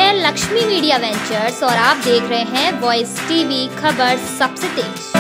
हैं Lakshmi media ventures और आप देख रहे हैं वॉइस टीवी, खबर सबसे तेज।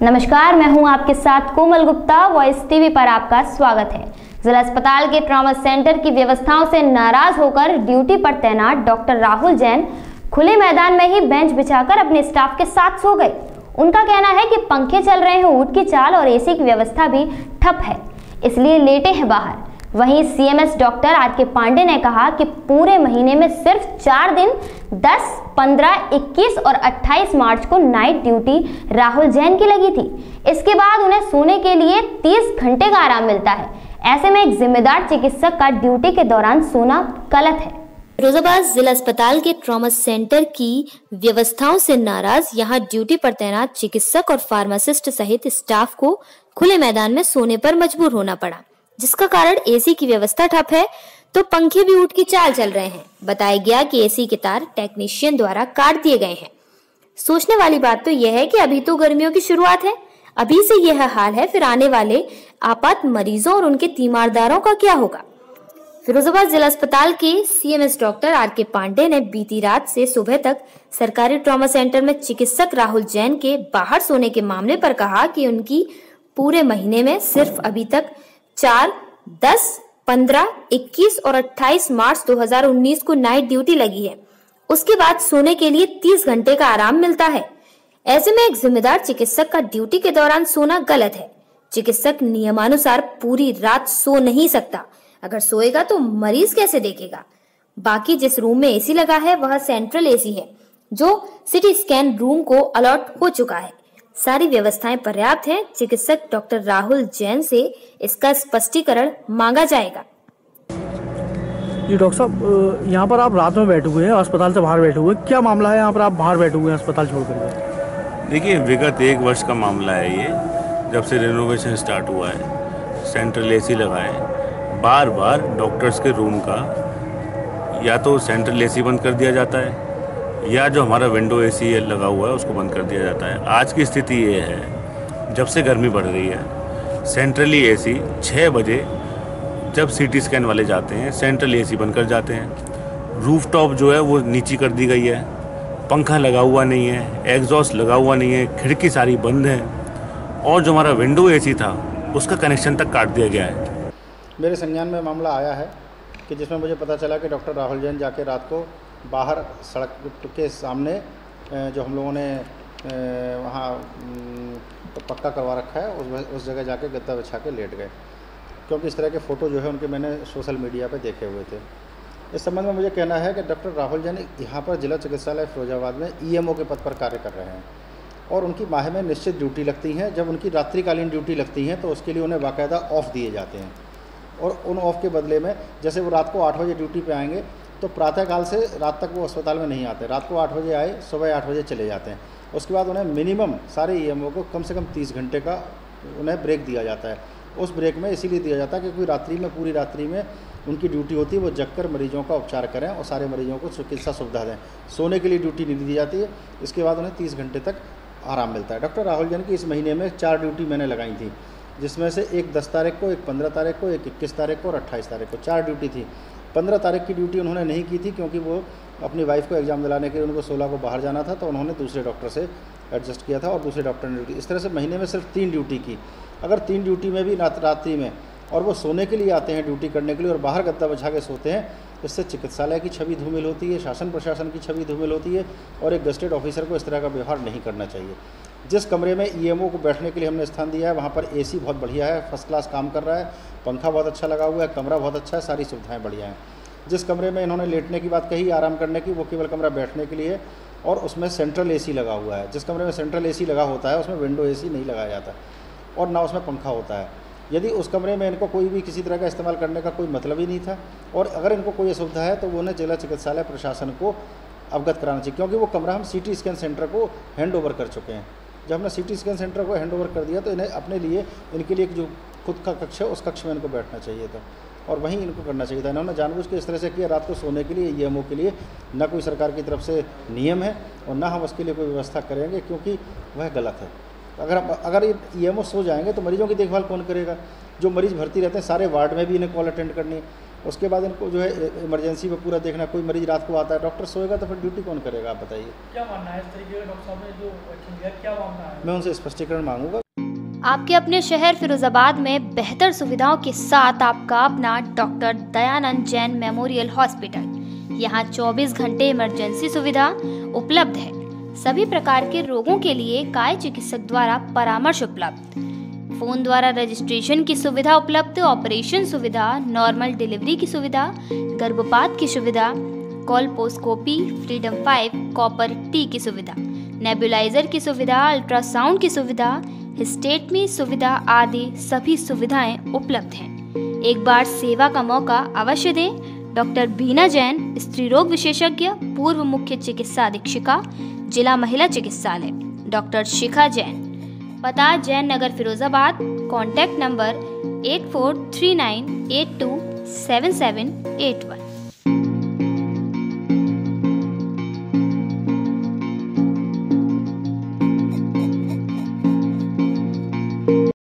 नमस्कार, मैं हूं आपके साथ कोमल गुप्ता। वॉइस टीवी पर आपका स्वागत है। जिला अस्पताल के ट्रॉमा सेंटर की व्यवस्थाओं से नाराज होकर ड्यूटी पर तैनात डॉक्टर राहुल जैन खुले मैदान में ही बेंच बिछाकर अपने स्टाफ के साथ सो गए। उनका कहना है कि पंखे चल रहे हैं, ऊँट की चाल और एसी की व्यवस्था भी ठप है, इसलिए लेटे हैं बाहर। वहीं सीएमएस डॉक्टर आर.के. पांडे ने कहा कि पूरे महीने में सिर्फ 4 दिन 10, 15, 21 और 28 मार्च को नाइट ड्यूटी राहुल जैन की लगी थी। इसके बाद उन्हें सोने के लिए 30 घंटे का आराम मिलता है। ऐसे में एक जिम्मेदार चिकित्सक का ड्यूटी के दौरान सोना गलत है। फिरोजाबाद जिला अस्पताल के ट्रॉमा सेंटर की व्यवस्थाओं से नाराज यहां ड्यूटी पर तैनात चिकित्सक और फार्मासिस्ट सहित स्टाफ को खुले मैदान में सोने पर मजबूर होना पड़ा, जिसका कारण एसी की व्यवस्था ठप है तो पंखे भी ऊँट की चाल चल रहे हैं। बताया गया कि एसी के तार टेक्नीशियन द्वारा काट दिए गए हैं। सोचने वाली बात तो यह है कि अभी तो गर्मियों की शुरुआत है, अभी से यह हाल है, फिर आने वाले आपात मरीजों और उनके तीमारदारों का क्या होगा। फिरोजाबाद जिला अस्पताल के सीएमएस डॉक्टर आर.के. पांडे ने बीती रात से सुबह तक सरकारी ट्रॉमा सेंटर में चिकित्सक राहुल जैन के बाहर सोने के मामले पर कहा कि उनकी पूरे महीने में सिर्फ अभी तक 4, 10, 15, 21 और 28 मार्च 2019 को नाइट ड्यूटी लगी है। उसके बाद सोने के लिए 30 घंटे का आराम मिलता है। ऐसे में एक जिम्मेदार चिकित्सक का ड्यूटी के दौरान सोना गलत है। चिकित्सक नियमानुसार पूरी रात सो नहीं सकता। अगर सोएगा तो मरीज कैसे देखेगा। बाकी जिस रूम में एसी लगा है वह सेंट्रल एसी है, जो सिटी स्कैन रूम को अलॉट हो चुका है। सारी व्यवस्थाएं पर्याप्त हैं। चिकित्सक डॉक्टर राहुल जैन से इसका स्पष्टीकरण मांगा जाएगा। जी डॉक्टर साहब, यहाँ पर आप रात में बैठे हुए हैं, अस्पताल से बाहर बैठे हुए हैं, क्या मामला है? यहाँ पर आप बाहर बैठे हुए हैं अस्पताल छोड़कर? देखिए, विगत 1 वर्ष का मामला है ये। जब से रेनोवेशन स्टार्ट हुआ है, सेंट्रल एसी लगा है, बार बार डॉक्टर्स के रूम का या तो सेंट्रल एसी बंद कर दिया जाता है या जो हमारा विंडो एसी लगा हुआ है उसको बंद कर दिया जाता है। आज की स्थिति ये है, जब से गर्मी बढ़ रही है, सेंट्रली एसी 6 बजे जब सीटी स्कैन वाले जाते हैं सेंट्रल एसी बंद कर जाते हैं। रूफटॉप जो है वो नीची कर दी गई है, पंखा लगा हुआ नहीं है, एग्जॉस्ट लगा हुआ नहीं है, खिड़की सारी बंद है और जो हमारा विंडो एसी था उसका कनेक्शन तक काट दिया गया है। मेरे संज्ञान में मामला आया है कि जिसमें मुझे पता चला कि डॉक्टर राहुल जैन जाके रात को बाहर सड़क के सामने जो हम लोगों ने वहाँ पक्का करवा रखा है उस जगह जाके गद्दा बिछा के लेट गए, क्योंकि इस तरह के फ़ोटो जो है उनके मैंने सोशल मीडिया पे देखे हुए थे। इस संबंध में मुझे कहना है कि डॉक्टर राहुल जैन यहाँ पर जिला चिकित्सालय फिरोजाबाद में ईएमओ के पद पर कार्य कर रहे हैं और उनकी माह में निश्चित ड्यूटी लगती हैं। जब उनकी रात्रिकालीन ड्यूटी लगती हैं तो उसके लिए उन्हें बाकायदा ऑफ दिए जाते हैं और उन ऑफ के बदले में जैसे वो रात को 8 बजे ड्यूटी पे आएंगे तो प्रातःकाल से रात तक वो अस्पताल में नहीं आते। रात को 8 बजे आए, सुबह 8 बजे चले जाते हैं। उसके बाद उन्हें मिनिमम सारे ईएमओ को कम से कम 30 घंटे का उन्हें ब्रेक दिया जाता है। उस ब्रेक में इसीलिए दिया जाता है कि कोई रात्रि में, पूरी रात्रि में उनकी ड्यूटी होती है, वो जगकर मरीजों का उपचार करें और सारे मरीजों को चिकित्सा सुविधा दें। सोने के लिए ड्यूटी नहीं दी जाती है। इसके बाद उन्हें 30 घंटे तक आराम मिलता है। डॉक्टर राहुल जैन की इस महीने में 4 ड्यूटी मैंने लगाई थी, जिसमें से एक 10 तारीख को, एक 15 तारीख को, एक 21 तारीख को और 28 तारीख को 4 ड्यूटी थी। 15 तारीख की ड्यूटी उन्होंने नहीं की थी क्योंकि वो अपनी वाइफ को एग्ज़ाम दिलाने के लिए उनको 16 को बाहर जाना था, तो उन्होंने दूसरे डॉक्टर से एडजस्ट किया था और दूसरे डॉक्टर ने ड्यूटी। इस तरह से महीने में सिर्फ 3 ड्यूटी की। अगर 3 ड्यूटी में भी रात्रि में और वो सोने के लिए आते हैं ड्यूटी करने के लिए और बाहर गद्दा बिछा के सोते हैं, इससे चिकित्सालय की छवि धूमिल होती है, शासन प्रशासन की छवि धूमिल होती है और एक गस्टेड ऑफिसर को इस तरह का व्यवहार नहीं करना चाहिए। जिस कमरे में ईएमओ को बैठने के लिए हमने स्थान दिया है वहाँ पर एसी बहुत बढ़िया है, फर्स्ट क्लास काम कर रहा है, पंखा बहुत अच्छा लगा हुआ है, कमरा बहुत अच्छा है, सारी सुविधाएं बढ़िया हैं। जिस कमरे में इन्होंने लेटने की बात कही, आराम करने की, वो केवल कमरा बैठने के लिए और उसमें सेंट्रल एसी लगा हुआ है। जिस कमरे में सेंट्रल एसी लगा होता है उसमें विंडो एसी नहीं लगाया जाता और ना उसमें पंखा होता है। यदि उस कमरे में इनको कोई भी किसी तरह का इस्तेमाल करने का कोई मतलब ही नहीं था और अगर इनको कोई असुविधा है तो वो उन्हें जिला चिकित्सालय प्रशासन को अवगत कराना चाहिए, क्योंकि वो कमरा हम सिटी स्कैन सेंटर को हैंड ओवर कर चुके हैं। जब हमने सिटी स्कैन सेंटर को हैंड ओवर कर दिया तो इन्हें अपने लिए, इनके लिए जो खुद का कक्ष है उस कक्ष में इनको बैठना चाहिए था और वहीं इनको करना चाहिए था। इन्होंने जानबूझ के इस तरह से किया, रात को सोने के लिए ईएमओ के लिए न कोई सरकार की तरफ से नियम है और ना हम उसके लिए कोई व्यवस्था करेंगे, क्योंकि वह गलत है। अगर ईएमओ सो जाएंगे तो मरीजों की देखभाल कौन करेगा? जो मरीज़ भर्ती रहते हैं सारे वार्ड में भी इन्हें कॉल अटेंड करनी है उसके बाद इनको जो है इमरजेंसी में पूरा देखना। कोई मरीज रात को आता है, डॉक्टर सोएगा तो फिर ड्यूटी कौन करेगा, आप बताइए। क्या मानना है इस तरीके का डॉक्टर साहब ने जो एक्शन लिया, क्या मानना है? मैं उनसे स्पष्टीकरण मांगूंगा। आपके अपने शहर फिरोजाबाद में बेहतर सुविधाओं के साथ आपका अपना doctor Dayanand Jain memorial hospital. यहाँ 24 घंटे इमरजेंसी सुविधा उपलब्ध है। सभी प्रकार के रोगों के लिए काय चिकित्सक द्वारा परामर्श उपलब्ध, फोन द्वारा रजिस्ट्रेशन की सुविधा उपलब्ध, ऑपरेशन सुविधा, नॉर्मल डिलीवरी की सुविधा, गर्भपात की सुविधा, कोलपोस्कोपी, फ्रीडम 5, कॉपर टी की सुविधा, नेबुलाइजर की सुविधा, अल्ट्रासाउंड की सुविधा, हिस्टेटमी सुविधा आदि सभी सुविधाएं उपलब्ध हैं। एक बार सेवा का मौका अवश्य दें। डॉक्टर बीना जैन, स्त्री रोग विशेषज्ञ, पूर्व मुख्य चिकित्सा अधीक्षिका, जिला महिला चिकित्सालय। डॉक्टर शिखा जैन, पता जैन नगर फिरोजाबाद। Contact number 8439827781।